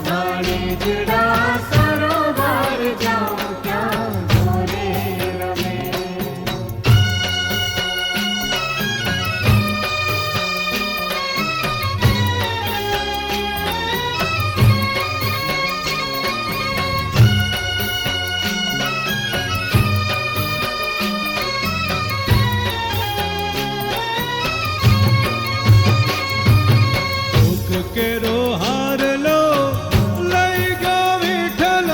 ભાણે જડા સરોવર જાઉં ત્યાં ઢોરે રમે. કેરો હાર લો લઈ ગયો વિઠ્ઠલ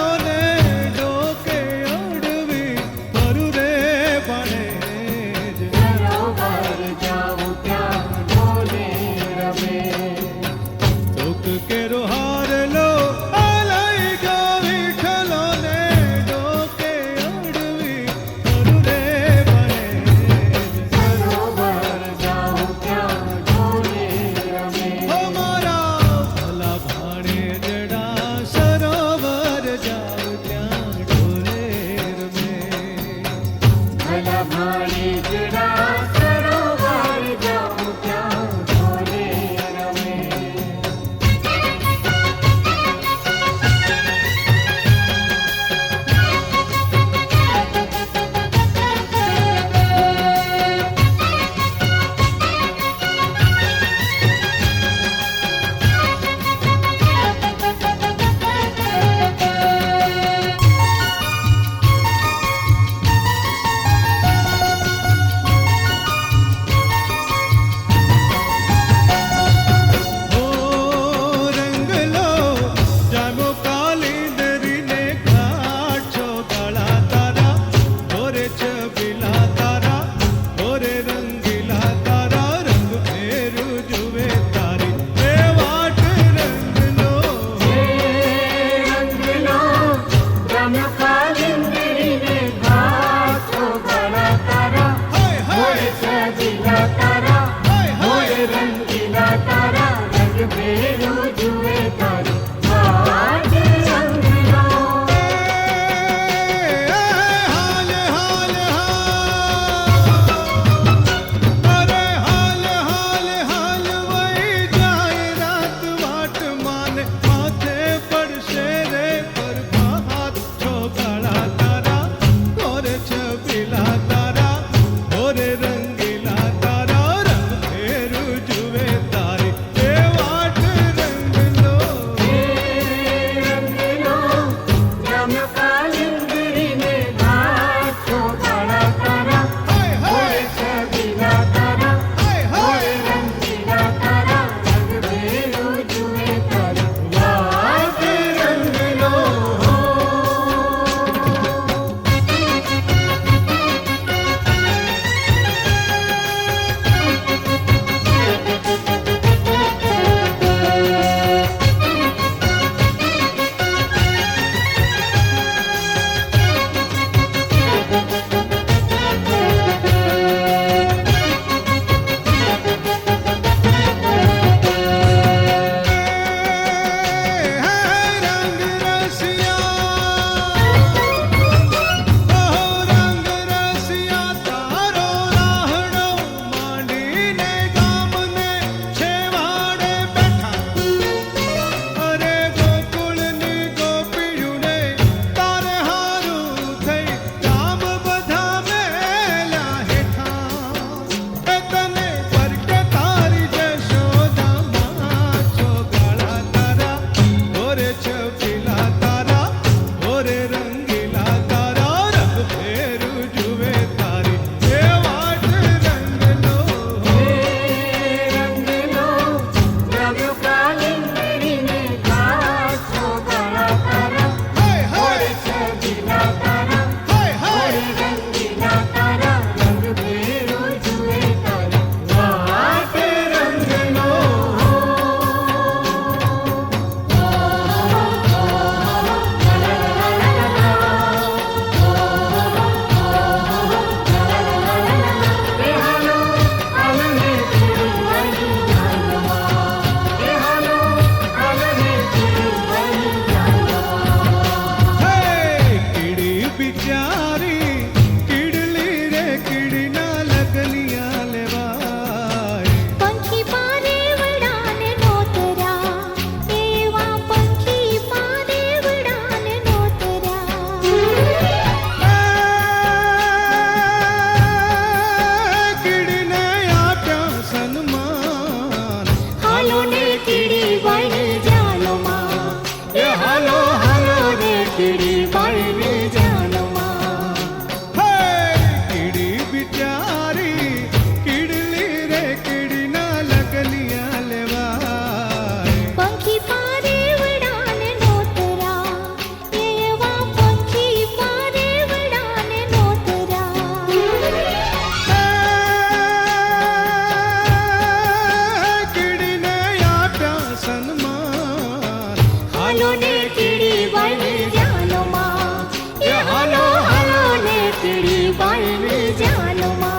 હાલો ને કીડી બાઈની જાનમાં, એ હાલો હાલો ને કીડી બાઈની જાનમાં.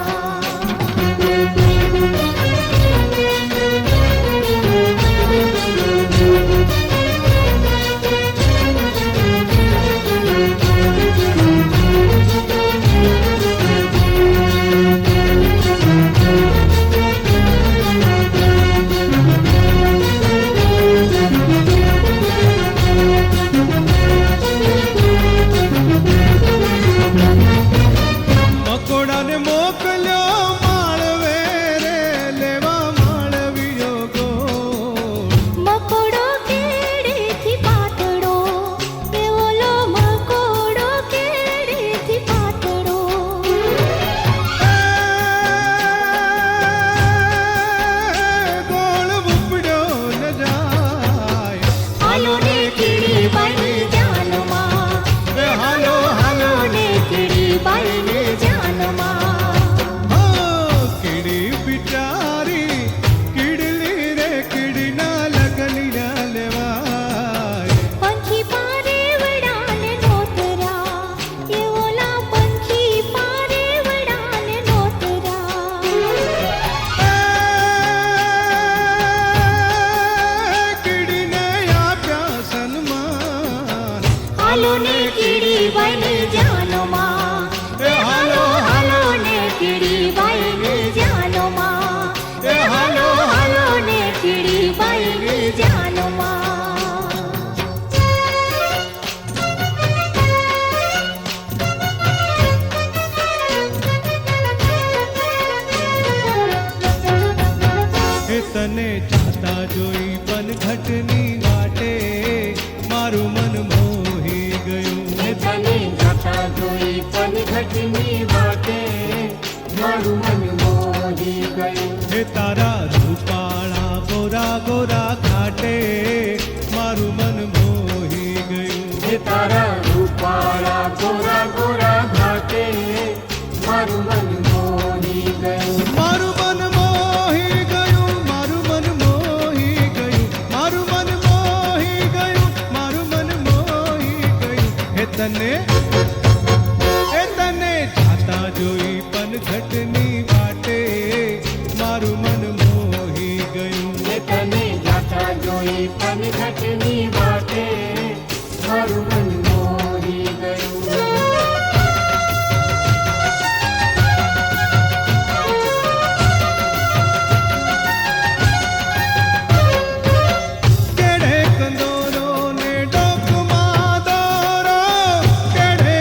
મકોડાને મોકલ્યો માળવે રે લેવા માળવીયો ગોળ. મકોડો કેડેથી પાતળો, એ ઓલો મકોડો કેડેથી પાતળો. ગોળ ઉપડ્યો ન જાય. હાલો ને કીડી બાઈની જાનમાં, એ હાલો હાલો ને કીડી બાઈની જાનમાં. કીડી બિચારી કીડલી રે કીડીના લગનિયા લેવાય. પંખી પારે વડાને નોતરા, એ ઓલા પંખી પારે વડાને નોતરા. કીડીને આપ્યા સન્માન. હાલો ને કીડી બાઈની જાનમાં, એ હાલો હાલો ને કીડી બાઈની જાનમાં, એ હાલો હાલો ને કીડી બાઈની જાનમાં. એ તને જાતા જોઈ પનઘટની વાટે મારું મન મોહી ગયું. તને જાતા જોઈ પનઘટની વાટે મારું મન મોહી ગયું. હે તારા રૂપાળા ગોરા ગોરા ઘાટે મારું મન મોહી ગયું. હે તારા રૂપાળા ગોરા ગોરા ઘાટે મારું મન મોહી ગયું. મારું મન મોહી ગયું, મારું મન મોહી ગયું, મારું મન મોહી ગયું, મારું મન મોહી ગયું. હે તને જાતા જોઈ પનઘટની વાટે મારું મન મોહી ગયું. હે તને જાતા જોઈ પનઘટની વાટે મારું મન મોહી ગયું. કેડે કંદોરો ને ડોકમાં દોરો, કેડે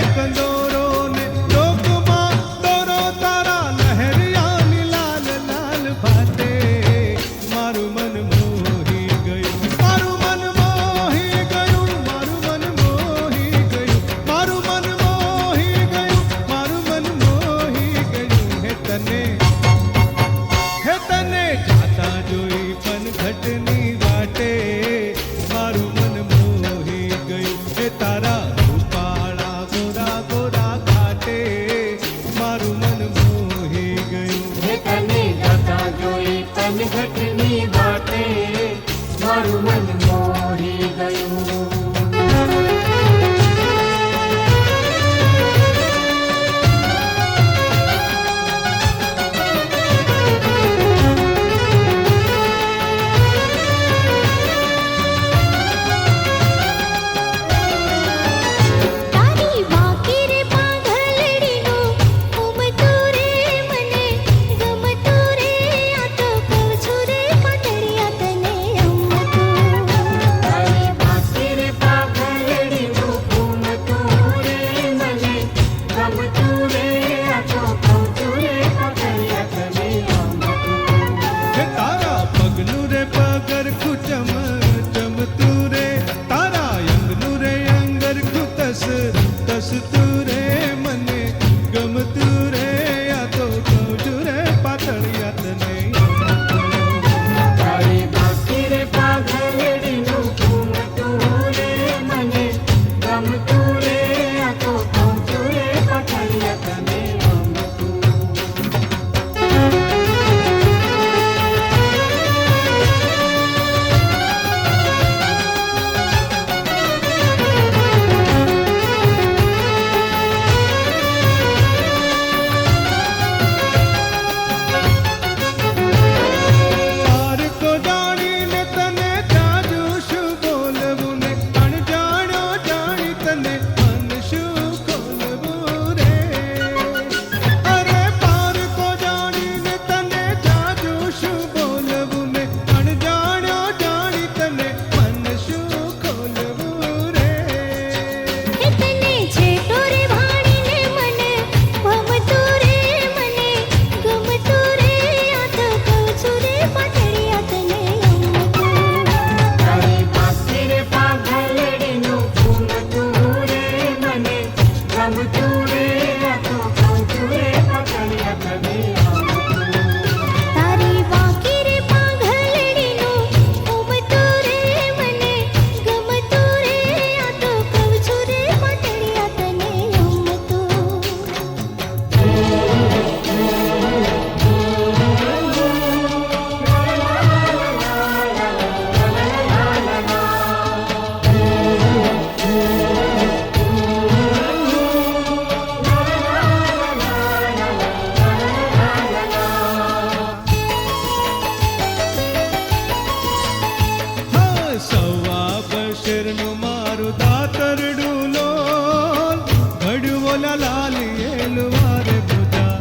શેરનું મારું દાતરડું લોલ ઘડવોલા લાલિયેલું વારે બુધા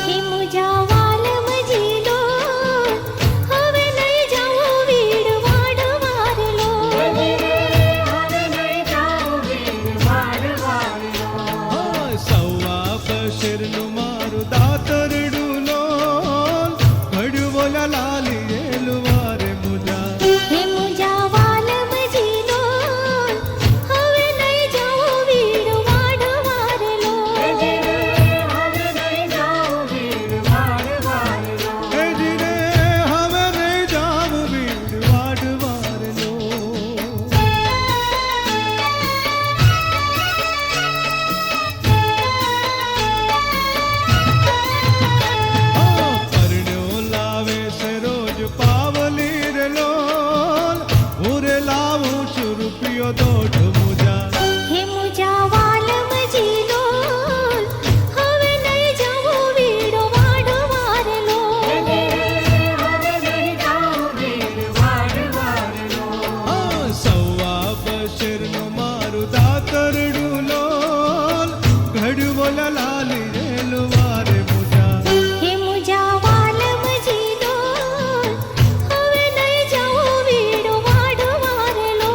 હે મુજા વાલમ જીલો હવે નહીં જાઉં વીડ વાડવારલો સવા શેરનું મારું દાતરડું લોલ ઘડવોલા લાલિયેલું વારે બુધા હે મુજા વાલમ જીલો હવે નહીં જાઉં વીડ વાડવારલો એ જીરે હવે નહીં જાવું વીડ વાડવારલો પરણ્યો લાવે છે રોજ પાવલી રે લોલ હું રે લાવું છું રૂપિયો દોઢ મુજા હે મુજા વાલમ જીલો હવે નહીં જાઉં વીડ વાડવારલો સવા બશેરનું મારું દાતરડું લોલ ઘડવોલા લાલી રેલું વારે મુજા હે મુજા વાલમ જીલો હવે નહીં જાઉં વીડ વાડવારલો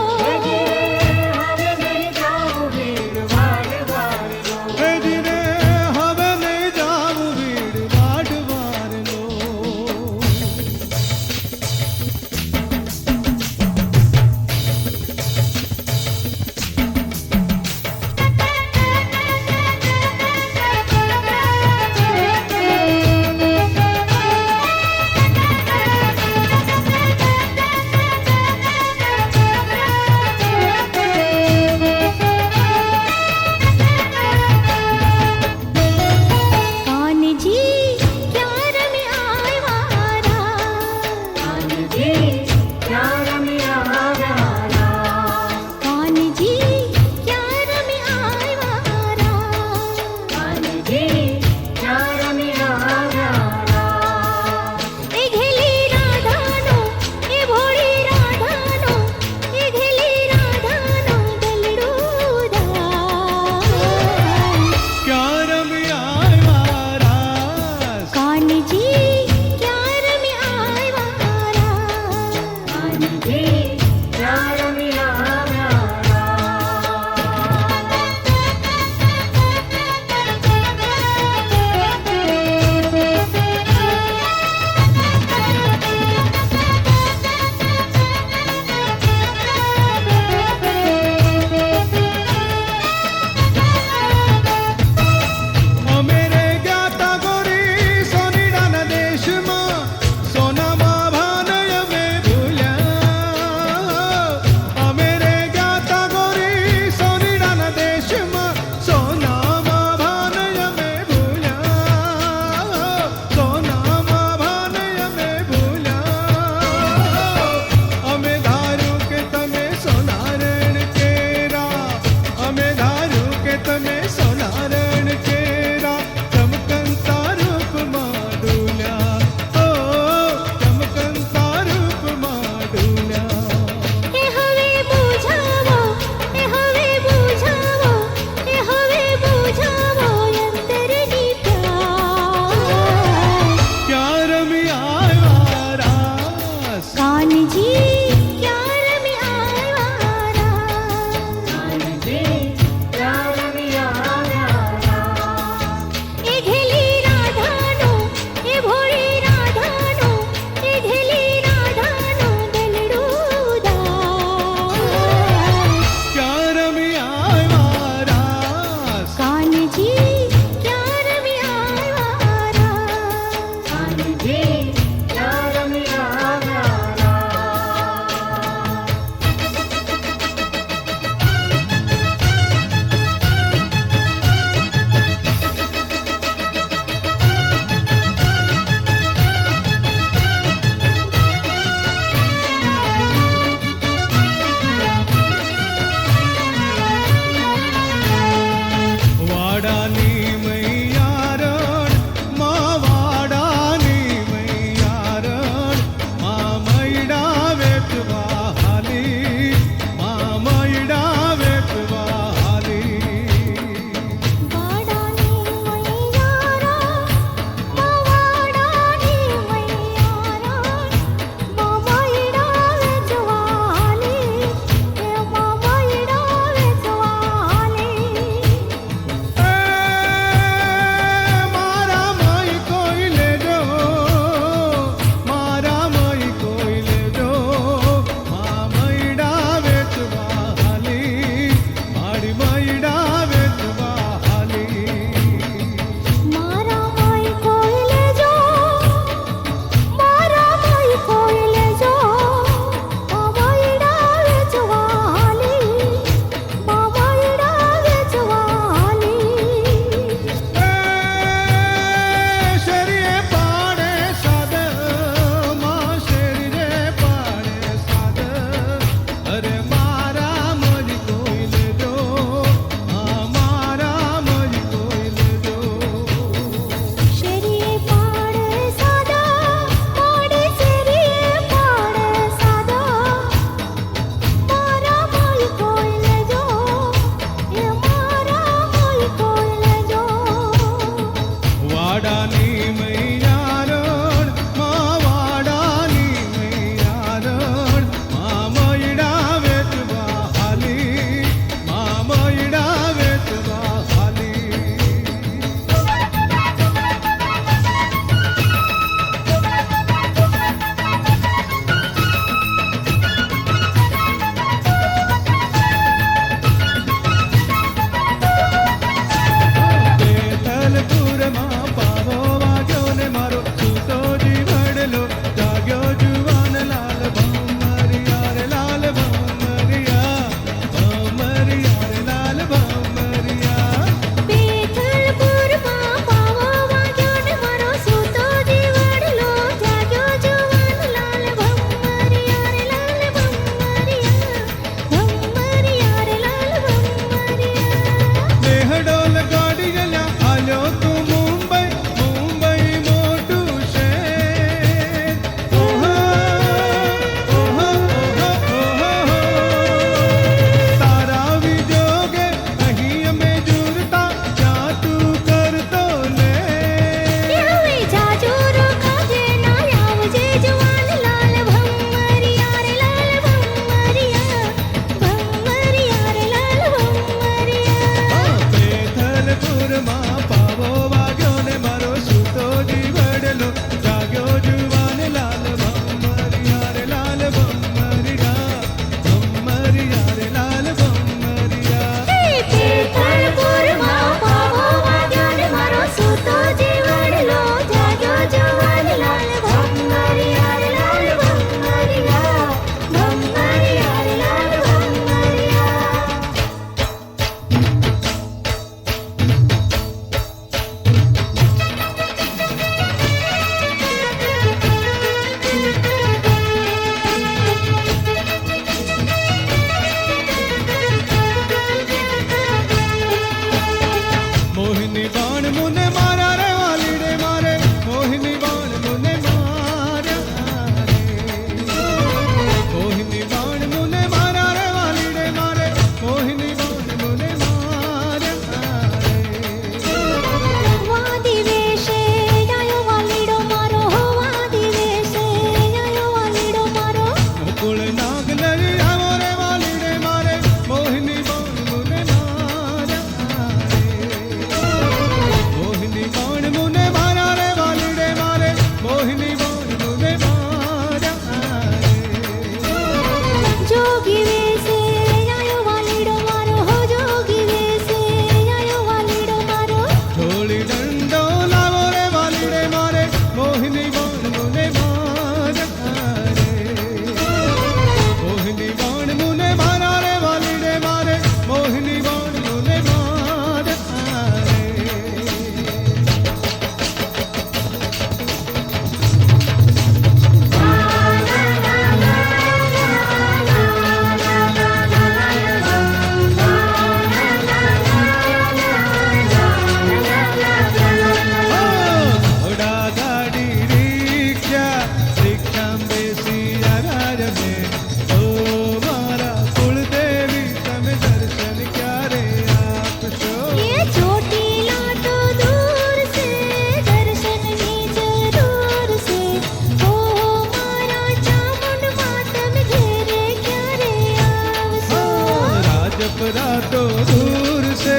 छपरा तो दूर से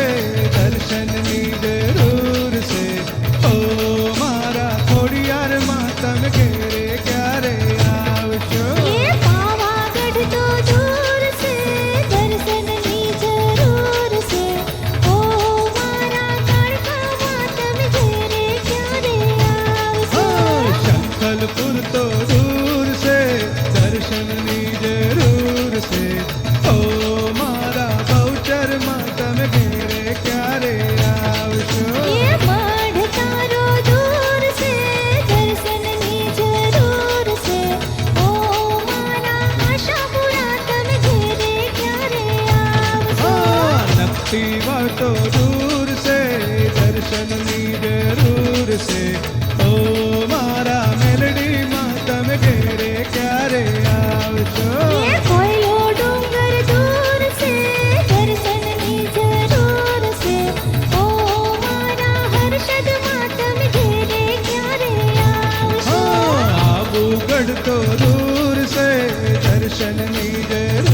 दर्शननी जरूर से ओ मारा खोडियार માં તમે ઘેરે ક્યારે આવશો ये पावागढ़ तो दूर से दर्शननी जरूर से ओ मारा काळकाમાં તમે ઘેરે ક્યારે આવશો शंखलपुर तो दूर से दर्शननी जरूर से ओ मारा बહુચર માં તમે ઘેરે ક્યારે આવશો ये मढ़ तारो दूर से दर्शननी जरूर से ओ मारा आशापुरा તમે ઘેરે ક્યારે આવશો नक्ती तो दूर से दर्शननी जरूर से ओ मारा मेलडी માં તમે ઘેરે ક્યારે આવશો ये कोयलो डूंगर दूर से दर्शननी जरूर से ओ मारा हर्षदમાં તમે ઘેરે ક્યારે આવશો आबूगढ़ तो दूर से दर्शननी जरूर